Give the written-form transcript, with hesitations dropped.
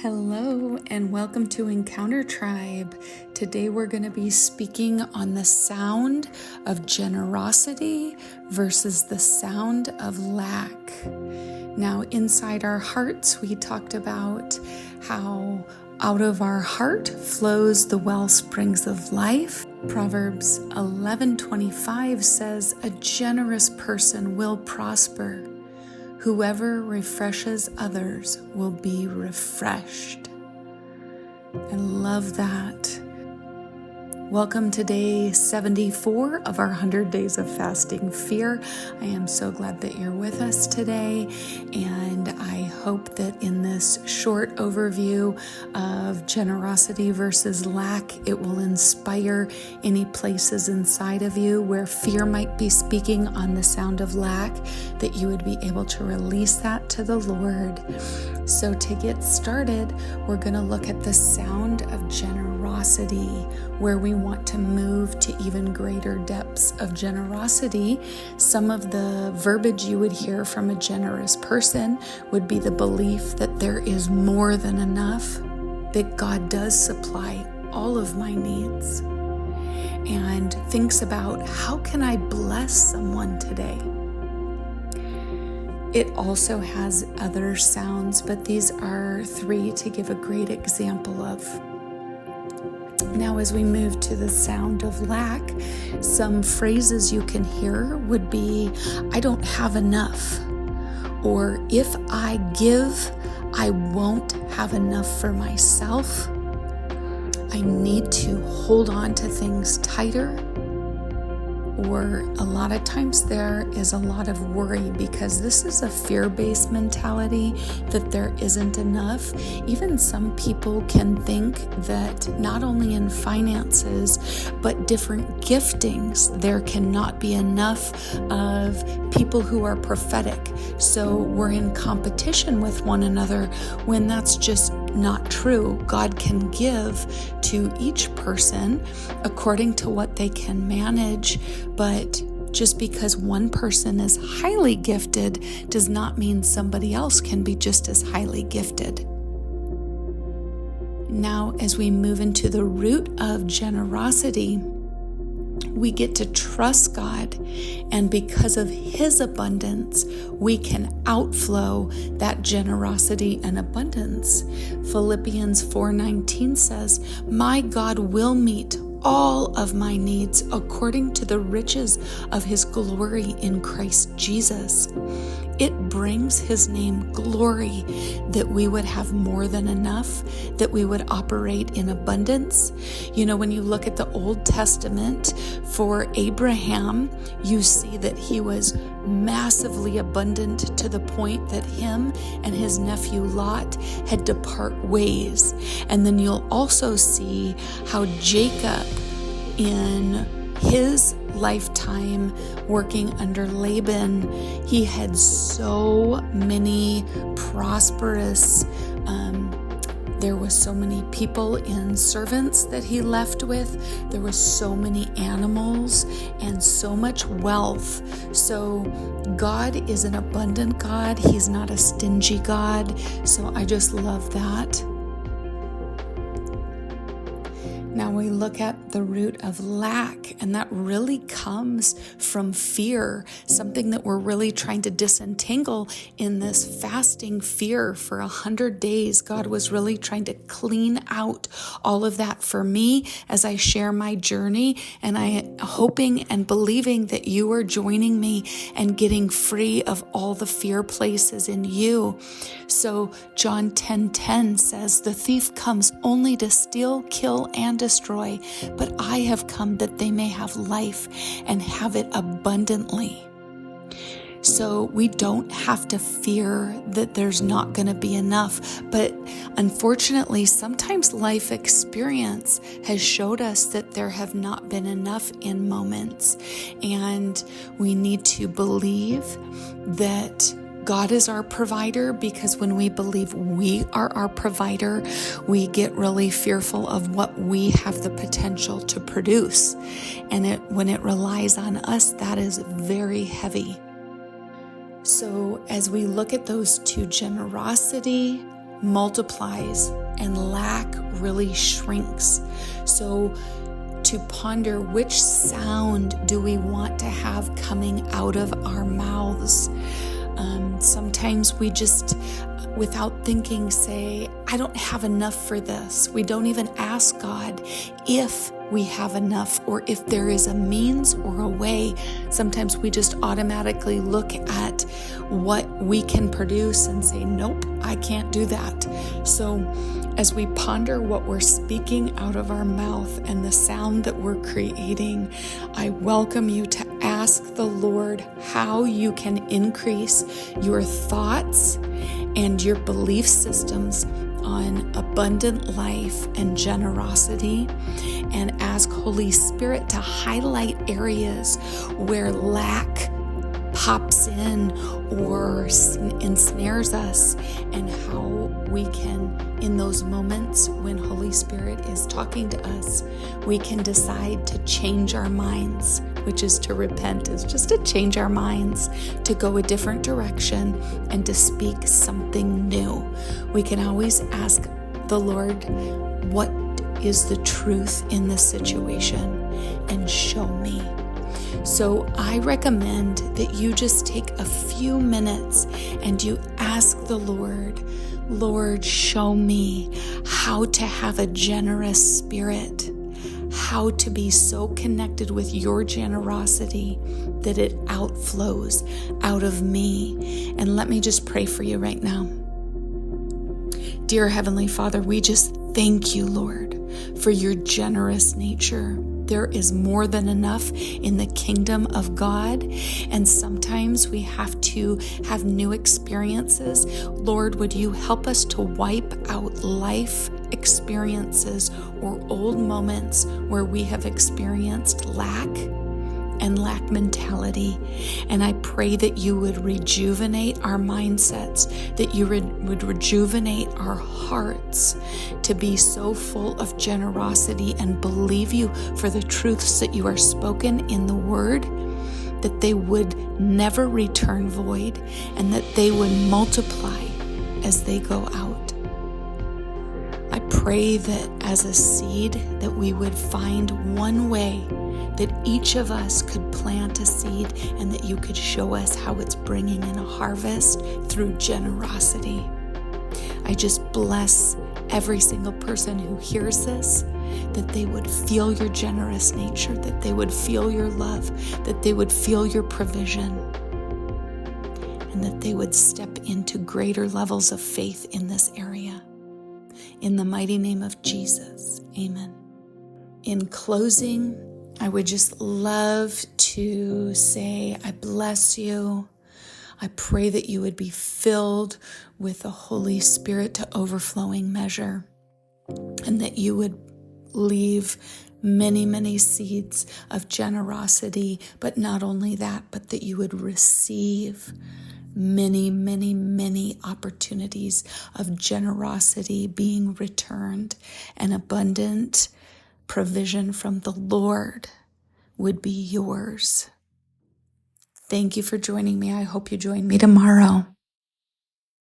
Hello and welcome to Encounter Tribe. Today we're going to be speaking on the sound of generosity versus the sound of lack. Now, inside our hearts, we talked about how out of our heart flows the well springs of life. Proverbs 11:25 says, "A generous person will prosper. Whoever refreshes others will be refreshed." I love that. Welcome to day 74 of our 100 Days of Fasting Fear. I am so glad that you're with us today, and I hope that in this short overview of generosity versus lack, it will inspire any places inside of you where fear might be speaking on the sound of lack, that you would be able to release that to the Lord. So to get started, we're going to look at the sound of generosity, where we want to move to even greater depths of generosity. Some of the verbiage you would hear from a generous person would be the belief that there is more than enough, that God does supply all of my needs, and thinks about how can I bless someone today. It also has other sounds, but these are three to give a great example of. Now, as we move to the sound of lack, some phrases you can hear would be, "I don't have enough," or "if I give, I won't have enough for myself. I need to hold on to things tighter." Or a lot of times there is a lot of worry because this is a fear-based mentality that there isn't enough. Even some people can think that not only in finances, but different giftings, there cannot be enough of people who are prophetic. So we're in competition with one another when that's just not true. God can give to each person according to what they can manage, but just because one person is highly gifted does not mean somebody else can be just as highly gifted. Now, as we move into the root of generosity, we get to trust God, and because of His abundance, we can outflow that generosity and abundance. Philippians 4:19 says, "My God will meet all of my needs according to the riches of His glory in Christ Jesus." It brings His name glory that we would have more than enough, that we would operate in abundance. You know, when you look at the Old Testament for Abraham, you see that he was massively abundant to the point that him and his nephew Lot had to part ways. And then you'll also see how Jacob, in his lifetime working under Laban, he had so many prosperous, there was so many people and servants that he left with. There was so many animals and so much wealth. So God is an abundant God. He's not a stingy God. So I just love that. Now we look at the root of lack, and that really comes from fear, something that we're really trying to disentangle in this fasting fear for 100 days. God was really trying to clean out all of that for me as I share my journey, and I am hoping and believing that you are joining me and getting free of all the fear places in you. So John 10:10 says, "The thief comes only to steal, kill, and destroy, but I have come that they may have life and have it abundantly." So we don't have to fear that there's not going to be enough. But unfortunately, sometimes life experience has showed us that there have not been enough in moments. And we need to believe that God is our provider, because when we believe we are our provider, we get really fearful of what we have the potential to produce. And when it relies on us, that is very heavy. So as we look at those two, generosity multiplies and lack really shrinks. So to ponder, which sound do we want to have coming out of our mouths? Sometimes we just, without thinking, say, I don't have enough for this. We don't even ask God if we have enough or if there is a means or a way. Sometimes we just automatically look at what we can produce and say, nope, I can't do that. So as we ponder what we're speaking out of our mouth and the sound that we're creating, I welcome you to ask the Lord how you can increase your thoughts and your belief systems on abundant life and generosity, and ask Holy Spirit to highlight areas where lack pops in or ensnares us, and how we can, in those moments when Holy Spirit is talking to us, we can decide to change our minds, which is to repent, is just to change our minds, to go a different direction and to speak something new. We can always ask the Lord, what is the truth in this situation, and show me. So I recommend that you just take a few minutes and you ask the Lord, Lord, show me how to have a generous spirit, how to be so connected with your generosity that it outflows out of me. And let me just pray for you right now. Dear Heavenly Father, we just thank you, Lord, for your generous nature. There is more than enough in the kingdom of God, and sometimes we have to have new experiences. Lord, would you help us to wipe out life experiences or old moments where we have experienced lack and lack mentality. And I pray that you would rejuvenate our mindsets, that you would rejuvenate our hearts to be so full of generosity and believe you for the truths that you are spoken in the word, that they would never return void, and that they would multiply as they go out. I pray that as a seed that we would find one way that each of us could plant a seed, and that you could show us how it's bringing in a harvest through generosity. I just bless every single person who hears this, that they would feel your generous nature, that they would feel your love, that they would feel your provision, and that they would step into greater levels of faith in this area. In the mighty name of Jesus, amen. In closing, I would just love to say, I bless you. I pray that you would be filled with the Holy Spirit to overflowing measure, and that you would leave many, many seeds of generosity, but not only that, but that you would receive many, many, many opportunities of generosity being returned, and abundant provision from the Lord would be yours. Thank you for joining me. I hope you join me tomorrow.